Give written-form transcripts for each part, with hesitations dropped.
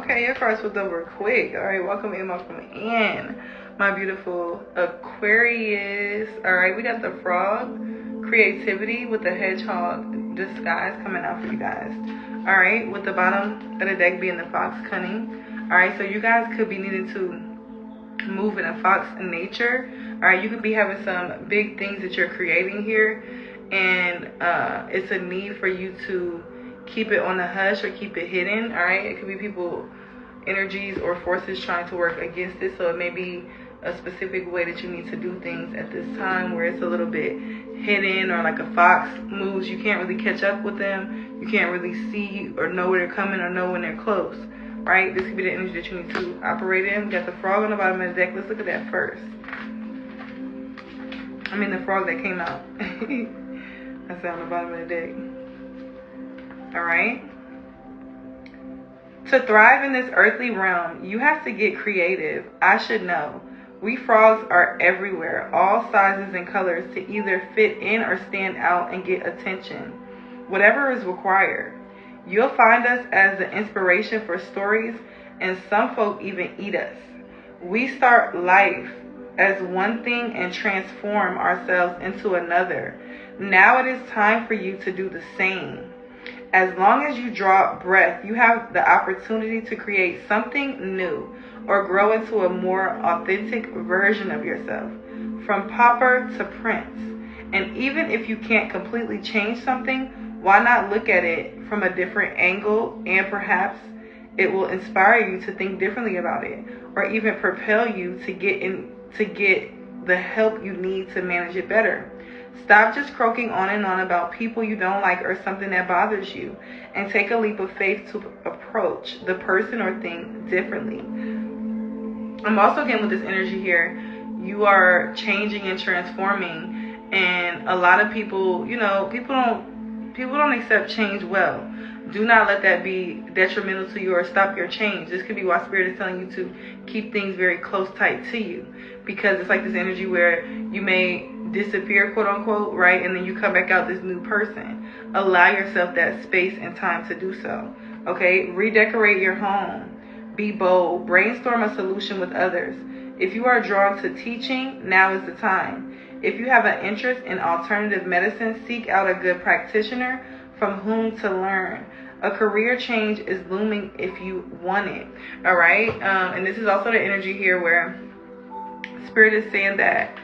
Okay, your cards flipped over quick. All right, welcome in, my beautiful Aquarius. All right, we got the frog, creativity, with the hedgehog disguise coming out for you guys. All right, with the bottom of the deck being the fox, cunning. All right, so you guys could be needing to move in a fox nature. All right, you could be having some big things that you're creating here, and it's a need for you to keep it on the hush or keep it hidden. All right, it could be people, energies, or forces trying to work against it. So it may be a specific way that you need to do things at this time where it's a little bit hidden, or like a fox moves, you can't really catch up with them. You can't really see or know where they're coming or know when they're close. Right? This could be the energy that you need to operate in. We got the frog on the bottom of the deck. Let's look at that first. I mean the frog that came out. That's on the bottom of the deck. Alright? To thrive in this earthly realm, you have to get creative. I should know. We frogs are everywhere, all sizes and colors, to either fit in or stand out and get attention. Whatever is required. You'll find us as the inspiration for stories, and some folk even eat us. We start life as one thing and transform ourselves into another. Now it is time for you to do the same. As long as you draw breath, you have the opportunity to create something new or grow into a more authentic version of yourself, from pauper to prince. And even if you can't completely change something, why not look at it from a different angle, and perhaps it will inspire you to think differently about it, or even propel you to get the help you need to manage it better. Stop just croaking on and on about people you don't like or something that bothers you, and take a leap of faith to approach the person or thing differently. I'm also getting with this energy here, you are changing and transforming, and a lot of people, people don't accept change well. Do not let that be detrimental to you or stop your change. This could be why Spirit is telling you to keep things very close, tight to you, because it's like this energy where you may disappear, quote unquote, right? And then you come back out this new person. Allow yourself that space and time to do so. Okay? Redecorate your home. Be bold. Brainstorm a solution with others. If you are drawn to teaching, now is the time. If you have an interest in alternative medicine, seek out a good practitioner from whom to learn. A career change is looming if you want it. All right? And this is also the energy here where Spirit is saying that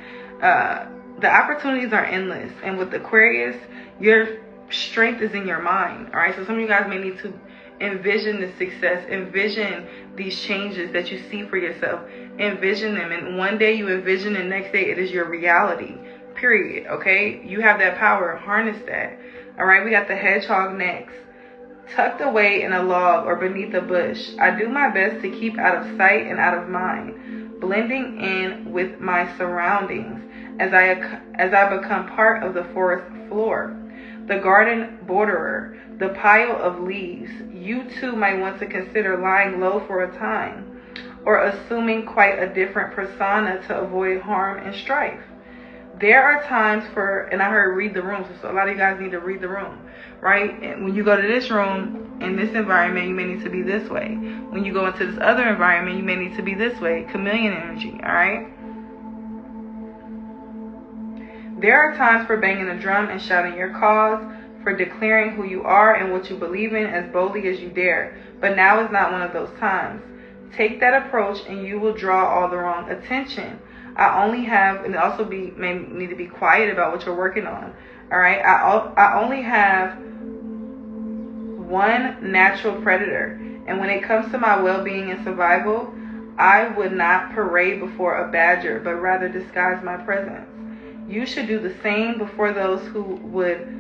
the opportunities are endless. And with Aquarius, your strength is in your mind. All right? So some of you guys may need to envision the success, envision these changes that you see for yourself, envision them, and one day you envision the next day it is your reality, period. Okay, you have that power, harness that. All right, we got the hedgehog next. Tucked away in a log or beneath a bush, I do my best to keep out of sight and out of mind, blending in with my surroundings as I become part of the forest floor, the garden borderer, the pile of leaves. You too might want to consider lying low for a time, or assuming quite a different persona to avoid harm and strife. There are times for, and I heard read the room, so a lot of you guys need to read the room, right? And when you go to this room, in this environment, you may need to be this way. When you go into this other environment, you may need to be this way. Chameleon energy, all right? There are times for banging a drum and shouting your cause, for declaring who you are and what you believe in as boldly as you dare. But now is not one of those times. Take that approach and you will draw all the wrong attention. I only have, and also may need to be quiet about what you're working on. All right. I only have one natural predator. And when it comes to my well-being and survival, I would not parade before a badger, but rather disguise my presence. You should do the same before those who would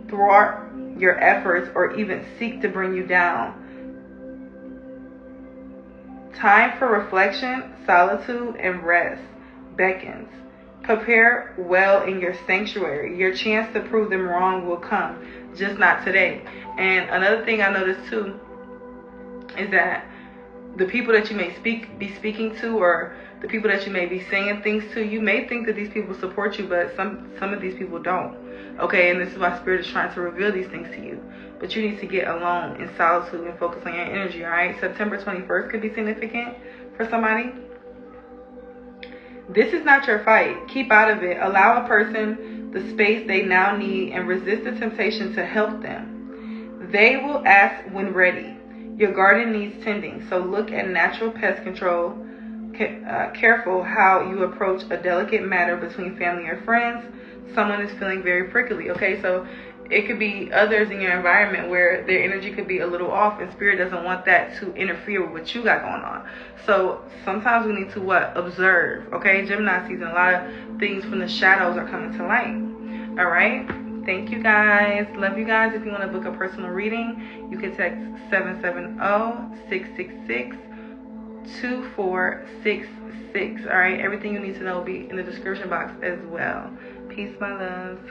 thwart your efforts or even seek to bring you down. Time for reflection, solitude, and rest beckons. Prepare well in your sanctuary. Your chance to prove them wrong will come, just not today. And another thing I noticed too is that the people that you may be speaking to, or the people that you may be saying things to, you may think that these people support you, but some of these people don't. Okay, and this is why Spirit is trying to reveal these things to you. But you need to get alone in solitude and focus on your energy, all right? September 21st could be significant for somebody. This is not your fight. Keep out of it. Allow a person the space they now need and resist the temptation to help them. They will ask when ready. Your garden needs tending, so look at natural pest control. Careful how you approach a delicate matter between family or friends. Someone is feeling very prickly. Okay, so it could be others in your environment where their energy could be a little off, and Spirit doesn't want that to interfere with what you got going on. So sometimes we need to observe. Okay, Gemini season, a lot of things from the shadows are coming to light. All right, thank you guys. Love you guys. If you want to book a personal reading, you can text 770-666-2466. All right, everything you need to know will be in the description box as well. Peace, my loves.